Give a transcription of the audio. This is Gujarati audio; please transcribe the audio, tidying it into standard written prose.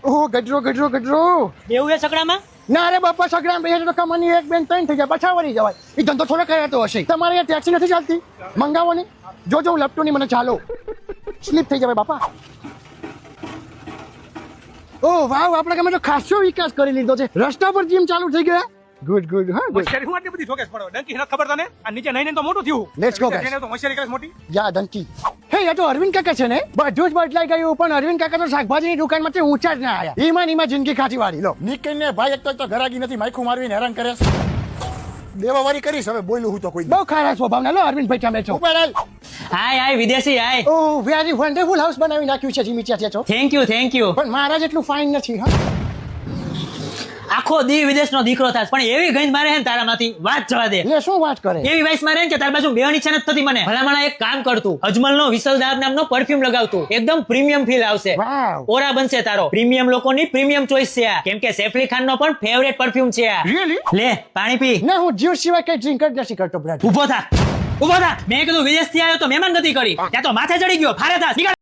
ઓહો ગજરો ગજરો ગજરો બેવું એ સકડામાં ના રે બાપા સગડા બે તો કમાની એક બેન ત્રણ થઈ જાય પાછા વળી જવાય એ ધંધો થોડો કરાતો હશે તમારે અહીંયા ટેક્સી નથી ચાલતી મંગાવો ને જોજો હું લપટો નહીં મને ચાલો સ્લીપ થઈ જવાય બાપા ઓ વાવ આપણે ગમે તો ખાસો વિકાસ કરી લીધો છે રસ્તા પર જીમ ચાલુ થઈ ગયા ગુડ ગુડ હા ગુડ મશીનરી હું આટલી બધી ઠોકેશ પડો ડંકી નથી ખબર તને આ નીચે નહીં તો મોટું થયું Let's go, guys. એને તો મશીનરી કરે મોટી યા ધનકી હે એ તો અરવિંદ કાકા છે ને બધું જ બદલાઈ ગયું પણ અરવિંદ કાકા તો શાકભાજીની દુકાનમાંથી ઊંચા જ ના આયા એમાં જિંદગી ખાતી વાળી લો નીકળીને ભાઈ એક તો ઘરાગી નથી માયખું મારવીને હેરાન કરે છે દેવાવારી કરીશ હવે બોલ્યું હું તો કોઈ બહુ ખરા સ્વભાવના લો અરવિંદભાઈ તમે છો ઉપર હાલ હાય વિદેશી હાય ઓ વેરી વન્ડરફુલ હાઉસ બનાવી નાખ્યું છે જીમી ચાચા છો થેન્ક યુ પણ મારા જેટલું ફાઇન નથી હા આખો દી વિદેશનો દીકરો થાસ પણ એવી ગંધ મારે હે ને તારામાંથી વાત જવા દે લે શું વાત કરે એવી વાઈસ મારે ને કે તાર બાજુ બેવાની ઈચ્છા નથી થતી મને ભલામણા એક કામ કરતું અજમલનો વિસલદાર નામનો પરફ્યુમ લગાવતું એકદમ પ્રીમિયમ ફીલ આવશે વાવ ઓરા બનશે તારો પ્રીમિયમ લોકોની પ્રીમિયમ ચોઈસ છે આ કેમ કે સૈફ ખાનનો પણ ફેવરેટ પરફ્યુમ છે આ રિયલી લે પાણી પી ના હું જ્યુસ સિવાય કઈ ડ્રિંક જ નથી કરતો બ્રધર ઊભો થા મેં કીધું વિદેશ થી આવ્યો તો મહેમાન ગતિ કરી ત્યાં તો માથે ચડી ગયો ફારે થા નીકળ